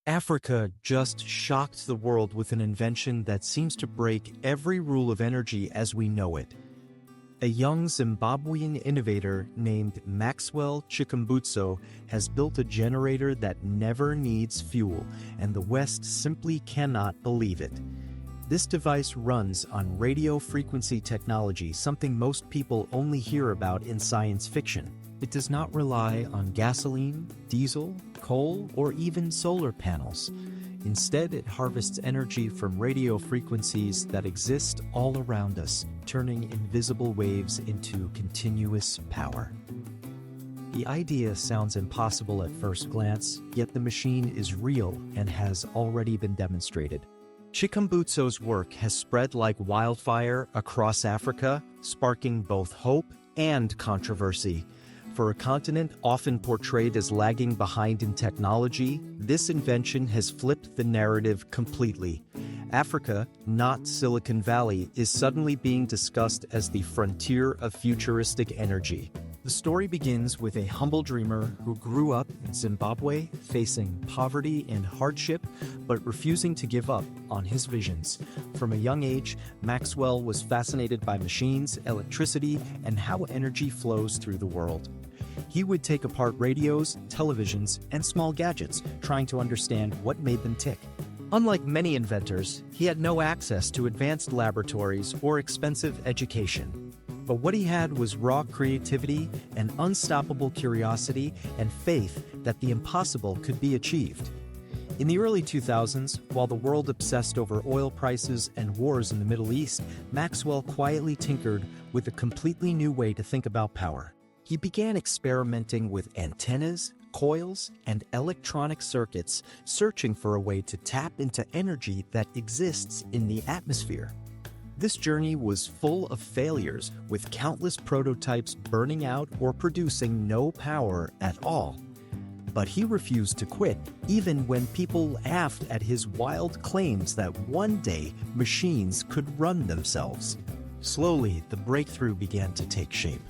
Africa just shocked the world with an invention that seems to break every rule of energy as we know it. A young Zimbabwean innovator named Maxwell Chikumbutso has built a generator that never needs fuel, and the West simply cannot believe it. This device runs on radio frequency technology, something most people only hear about in science fiction. It does not rely on gasoline, diesel, coal, or even solar panels. Instead, it harvests energy from radio frequencies that exist all around us, turning invisible waves into continuous power. The idea sounds impossible at first glance, yet the machine is real and has already been demonstrated. Chikumbutso's work has spread like wildfire across Africa, sparking both hope and controversy. For a continent often portrayed as lagging behind in technology, this invention has flipped the narrative completely. Africa, not Silicon Valley, is suddenly being discussed as the frontier of futuristic energy. The story begins with a humble dreamer who grew up in Zimbabwe, facing poverty and hardship, but refusing to give up on his visions. From a young age, Maxwell was fascinated by machines, electricity, and how energy flows through the world. He would take apart radios, televisions, and small gadgets, trying to understand what made them tick. Unlike many inventors, he had no access to advanced laboratories or expensive education. But what he had was raw creativity, an unstoppable curiosity, and faith that the impossible could be achieved. In the early 2000s, while the world obsessed over oil prices and wars in the Middle East, Maxwell quietly tinkered with a completely new way to think about power. He began experimenting with antennas, coils, and electronic circuits, searching for a way to tap into energy that exists in the atmosphere. This journey was full of failures, with countless prototypes burning out or producing no power at all. But he refused to quit, even when people laughed at his wild claims that one day machines could run themselves. Slowly, the breakthrough began to take shape.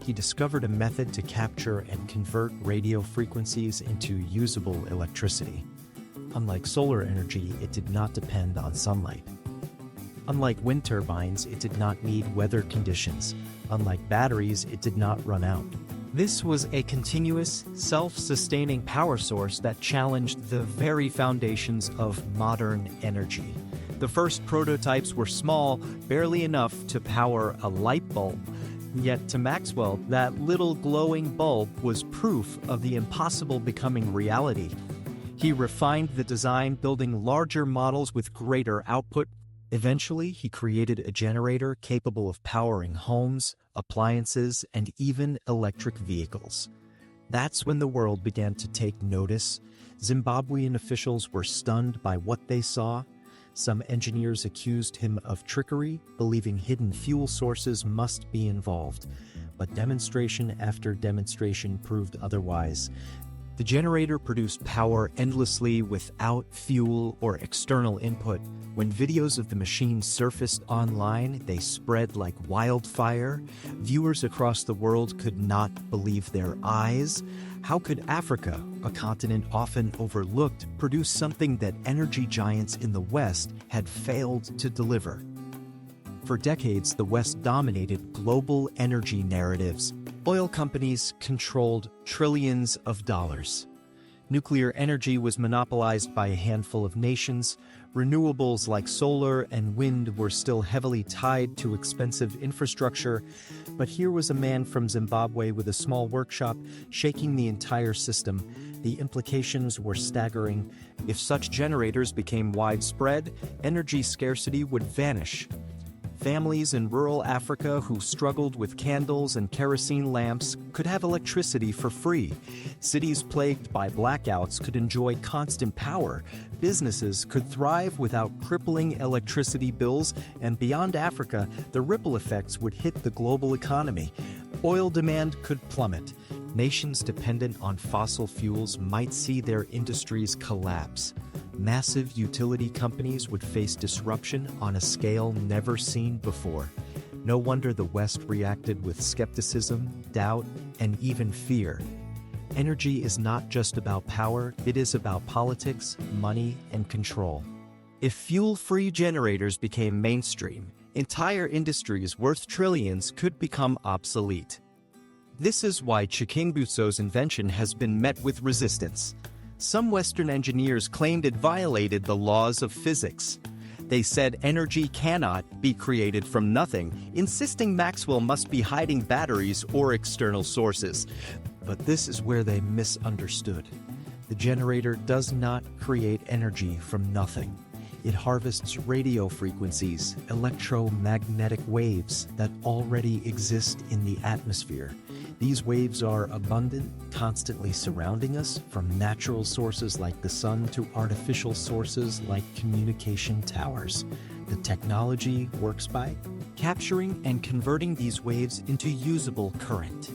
He discovered a method to capture and convert radio frequencies into usable electricity. Unlike solar energy, it did not depend on sunlight. Unlike wind turbines, it did not need weather conditions. Unlike batteries, it did not run out. This was a continuous, self-sustaining power source that challenged the very foundations of modern energy. The first prototypes were small, barely enough to power a light bulb. Yet to Maxwell, that little glowing bulb was proof of the impossible becoming reality. He refined the design, building larger models with greater output. Eventually, he created a generator capable of powering homes, appliances, and even electric vehicles. That's when the world began to take notice. Zimbabwean officials were stunned by what they saw. Some engineers accused him of trickery, believing hidden fuel sources must be involved. But demonstration after demonstration proved otherwise. The generator produced power endlessly without fuel or external input. When videos of the machine surfaced online, they spread like wildfire. Viewers across the world could not believe their eyes. How could Africa, a continent often overlooked, produce something that energy giants in the West had failed to deliver? For decades, the West dominated global energy narratives. Oil companies controlled trillions of dollars. Nuclear energy was monopolized by a handful of nations. Renewables like solar and wind were still heavily tied to expensive infrastructure. But here was a man from Zimbabwe with a small workshop shaking the entire system. The implications were staggering. If such generators became widespread, energy scarcity would vanish. Families in rural Africa who struggled with candles and kerosene lamps could have electricity for free. Cities plagued by blackouts could enjoy constant power. Businesses could thrive without crippling electricity bills, and beyond Africa, the ripple effects would hit the global economy. Oil demand could plummet. Nations dependent on fossil fuels might see their industries collapse. Massive utility companies would face disruption on a scale never seen before. No wonder the West reacted with skepticism, doubt, and even fear. Energy is not just about power, it is about politics, money, and control. If fuel-free generators became mainstream, entire industries worth trillions could become obsolete. This is why Chikumbutso's invention has been met with resistance. Some Western engineers claimed it violated the laws of physics. They said energy cannot be created from nothing, insisting Maxwell must be hiding batteries or external sources. But this is where they misunderstood. The generator does not create energy from nothing. It harvests radio frequencies, electromagnetic waves that already exist in the atmosphere. These waves are abundant, constantly surrounding us, from natural sources like the sun to artificial sources like communication towers. The technology works by capturing and converting these waves into usable current.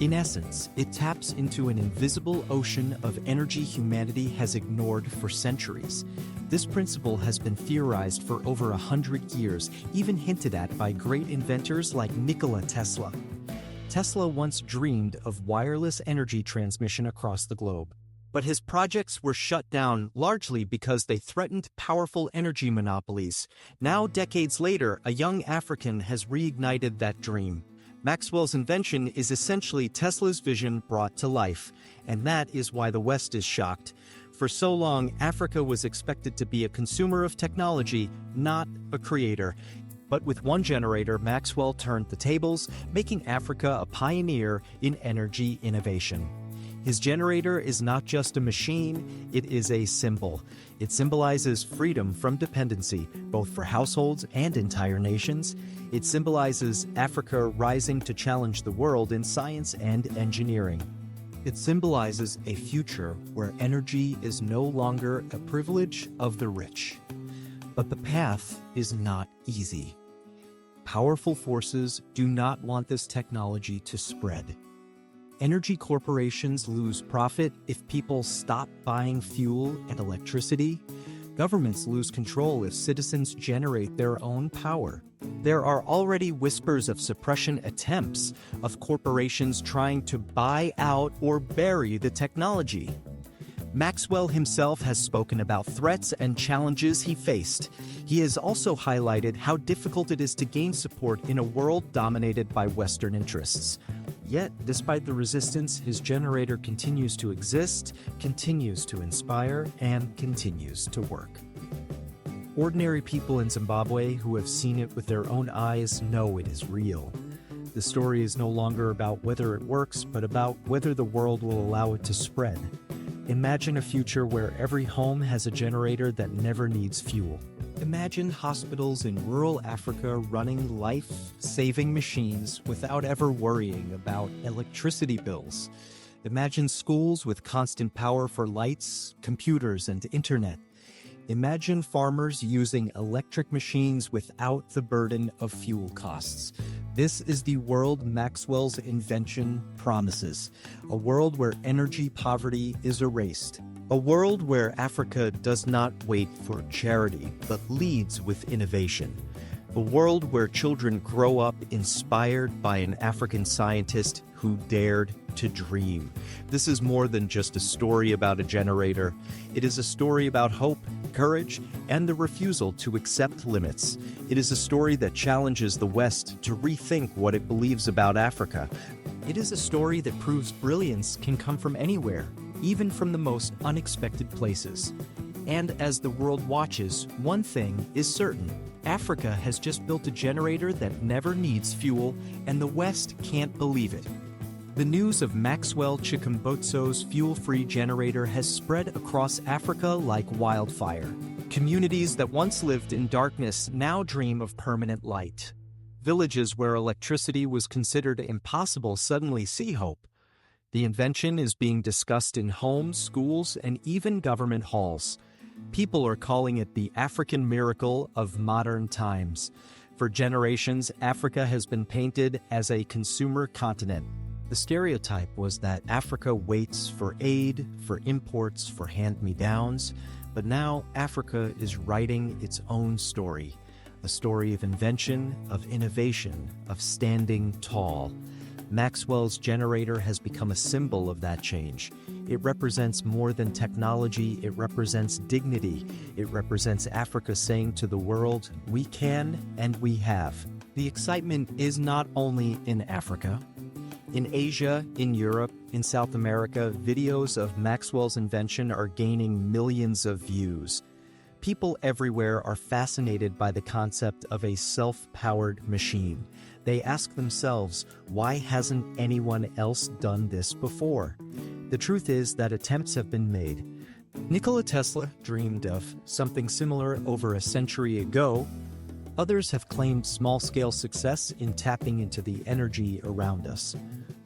In essence, it taps into an invisible ocean of energy humanity has ignored for centuries. This principle has been theorized for over 100 years, even hinted at by great inventors like Nikola Tesla. Tesla once dreamed of wireless energy transmission across the globe. But his projects were shut down largely because they threatened powerful energy monopolies. Now, decades later, a young African has reignited that dream. Maxwell's invention is essentially Tesla's vision brought to life, and that is why the West is shocked. For so long, Africa was expected to be a consumer of technology, not a creator. But with one generator, Maxwell turned the tables, making Africa a pioneer in energy innovation. His generator is not just a machine, it is a symbol. It symbolizes freedom from dependency, both for households and entire nations. It symbolizes Africa rising to challenge the world in science and engineering. It symbolizes a future where energy is no longer a privilege of the rich. But the path is not easy. Powerful forces do not want this technology to spread. Energy corporations lose profit if people stop buying fuel and electricity. Governments lose control if citizens generate their own power. There are already whispers of suppression attempts of corporations trying to buy out or bury the technology. Maxwell himself has spoken about threats and challenges he faced. He has also highlighted how difficult it is to gain support in a world dominated by Western interests. Yet, despite the resistance, his generator continues to exist, continues to inspire, and continues to work. Ordinary people in Zimbabwe who have seen it with their own eyes know it is real. The story is no longer about whether it works, but about whether the world will allow it to spread. Imagine a future where every home has a generator that never needs fuel. Imagine hospitals in rural Africa running life-saving machines without ever worrying about electricity bills. Imagine schools with constant power for lights, computers, and internet. Imagine farmers using electric machines without the burden of fuel costs. This is the world Maxwell's invention promises. A world where energy poverty is erased. A world where Africa does not wait for charity, but leads with innovation. A world where children grow up inspired by an African scientist who dared to dream. This is more than just a story about a generator. It is a story about hope, courage, and the refusal to accept limits. It is a story that challenges the West to rethink what it believes about Africa. It is a story that proves brilliance can come from anywhere, even from the most unexpected places. And as the world watches, one thing is certain. Africa has just built a generator that never needs fuel, and the West can't believe it. The news of Maxwell Chikumbutso's fuel-free generator has spread across Africa like wildfire. Communities that once lived in darkness now dream of permanent light. Villages where electricity was considered impossible suddenly see hope. The invention is being discussed in homes, schools, and even government halls. People are calling it the African miracle of modern times. For generations, Africa has been painted as a consumer continent. The stereotype was that Africa waits for aid, for imports, for hand-me-downs, but now Africa is writing its own story, a story of invention, of innovation, of standing tall. Maxwell's generator has become a symbol of that change. It represents more than technology, it represents dignity. It represents Africa saying to the world, we can and we have. The excitement is not only in Africa. In Asia, in Europe, in South America, videos of Maxwell's invention are gaining millions of views. People everywhere are fascinated by the concept of a self-powered machine. They ask themselves, why hasn't anyone else done this before? The truth is that attempts have been made. Nikola Tesla dreamed of something similar over a century ago. Others have claimed small-scale success in tapping into the energy around us.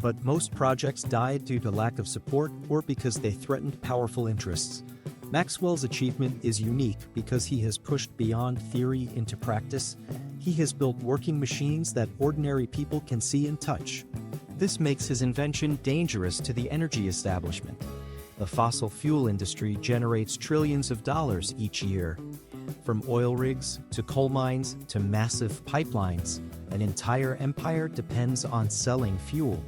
But most projects died due to lack of support or because they threatened powerful interests. Maxwell's achievement is unique because he has pushed beyond theory into practice. He has built working machines that ordinary people can see and touch. This makes his invention dangerous to the energy establishment. The fossil fuel industry generates trillions of dollars each year. From oil rigs to coal mines to massive pipelines, an entire empire depends on selling fuel.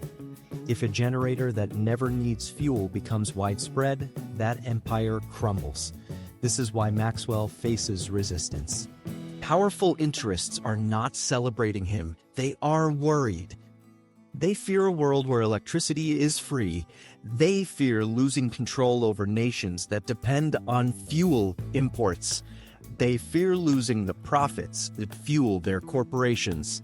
If a generator that never needs fuel becomes widespread, that empire crumbles. This is why Maxwell faces resistance. Powerful interests are not celebrating him. They are worried. They fear a world where electricity is free. They fear losing control over nations that depend on fuel imports. They fear losing the profits that fuel their corporations.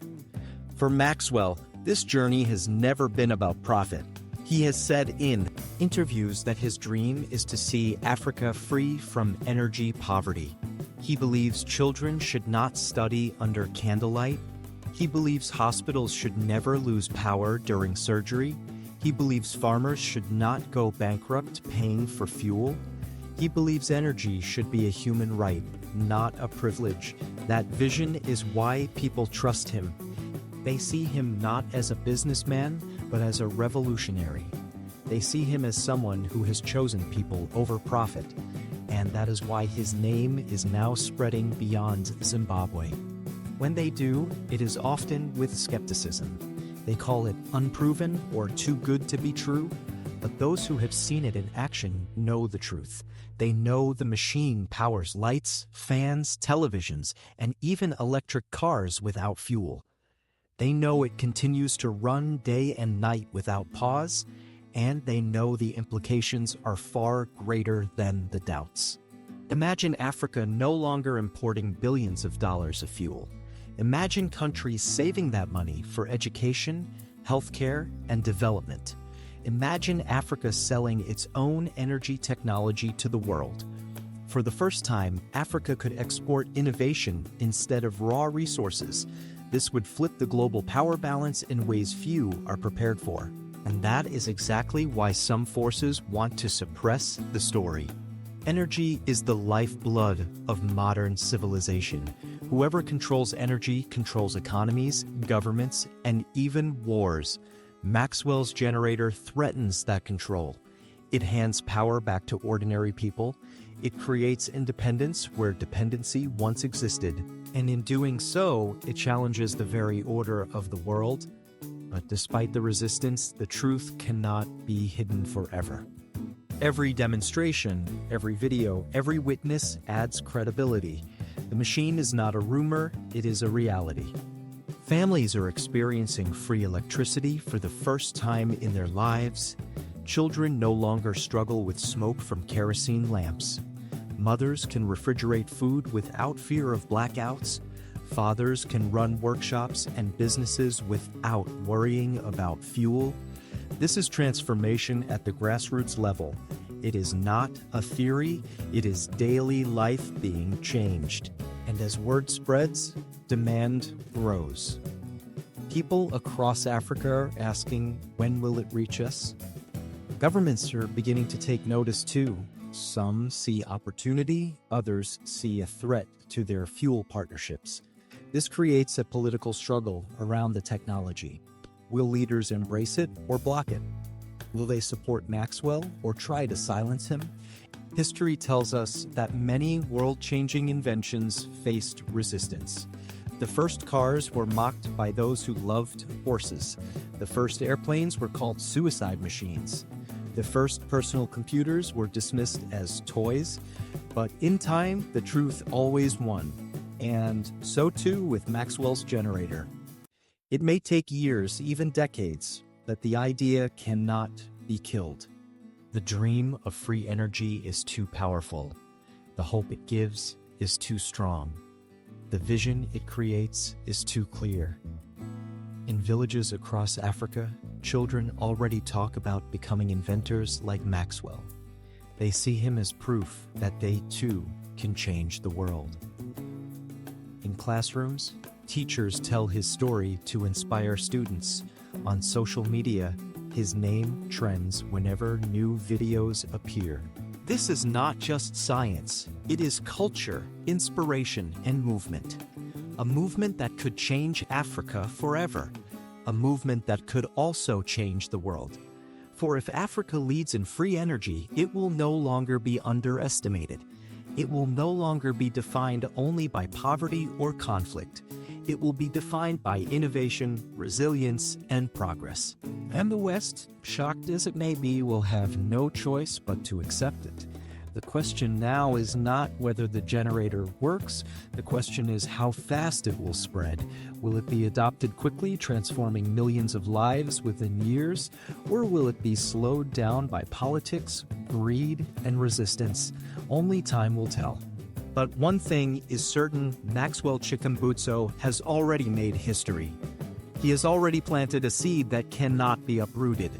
For Maxwell, this journey has never been about profit. He has said in interviews that his dream is to see Africa free from energy poverty. He believes children should not study under candlelight. He believes hospitals should never lose power during surgery. He believes farmers should not go bankrupt paying for fuel. He believes energy should be a human right, not a privilege. That vision is why people trust him. They see him not as a businessman, but as a revolutionary. They see him as someone who has chosen people over profit, and that is why his name is now spreading beyond Zimbabwe. When they do, it is often with skepticism. They call it unproven or too good to be true, but those who have seen it in action know the truth. They know the machine powers lights, fans, televisions, and even electric cars without fuel. They know it continues to run day and night without pause, and they know the implications are far greater than the doubts. Imagine Africa no longer importing billions of dollars of fuel. Imagine countries saving that money for education, healthcare, and development. Imagine Africa selling its own energy technology to the world. For the first time, Africa could export innovation instead of raw resources. This would flip the global power balance in ways few are prepared for. And that is exactly why some forces want to suppress the story. Energy is the lifeblood of modern civilization. Whoever controls energy controls economies, governments, and even wars. Maxwell's generator threatens that control. It hands power back to ordinary people. It creates independence where dependency once existed. And in doing so, it challenges the very order of the world. But despite the resistance, the truth cannot be hidden forever. Every demonstration, every video, every witness adds credibility. The machine is not a rumor, it is a reality. Families are experiencing free electricity for the first time in their lives. Children no longer struggle with smoke from kerosene lamps. Mothers can refrigerate food without fear of blackouts. Fathers can run workshops and businesses without worrying about fuel. This is transformation at the grassroots level. It is not a theory, it is daily life being changed. And as word spreads, demand grows. People across Africa are asking, when will it reach us? Governments are beginning to take notice too. Some see opportunity, others see a threat to their fuel partnerships. This creates a political struggle around the technology. Will leaders embrace it or block it? Will they support Maxwell or try to silence him? History tells us that many world-changing inventions faced resistance. The first cars were mocked by those who loved horses. The first airplanes were called suicide machines. The first personal computers were dismissed as toys. But in time, the truth always won. And so too with Maxwell's generator. It may take years, even decades, but the idea cannot be killed. The dream of free energy is too powerful. The hope it gives is too strong. The vision it creates is too clear. In villages across Africa, children already talk about becoming inventors like Maxwell. They see him as proof that they too can change the world. In classrooms, teachers tell his story to inspire students. On social media, his name trends whenever new videos appear. This is not just science, it is culture, inspiration, and movement. A movement that could change Africa forever. A movement that could also change the world. For if Africa leads in free energy, it will no longer be underestimated. It will no longer be defined only by poverty or conflict. It will be defined by innovation, resilience, and progress. And the West, shocked as it may be, will have no choice but to accept it. The question now is not whether the generator works. The question is how fast it will spread. Will it be adopted quickly, transforming millions of lives within years? Or will it be slowed down by politics, greed, and resistance? Only time will tell. But one thing is certain, Maxwell Chikumbutso has already made history. He has already planted a seed that cannot be uprooted.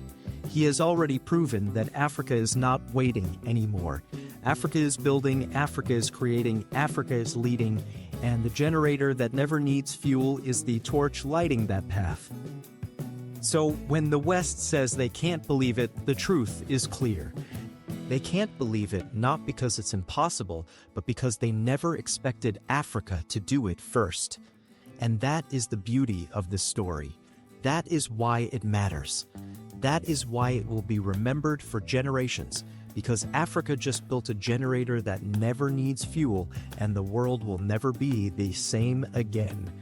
He has already proven that Africa is not waiting anymore. Africa is building, Africa is creating, Africa is leading, and the generator that never needs fuel is the torch lighting that path. So when the West says they can't believe it, the truth is clear. They can't believe it not because it's impossible, but because they never expected Africa to do it first. And that is the beauty of this story. That is why it matters. That is why it will be remembered for generations, because Africa just built a generator that never needs fuel, and the world will never be the same again.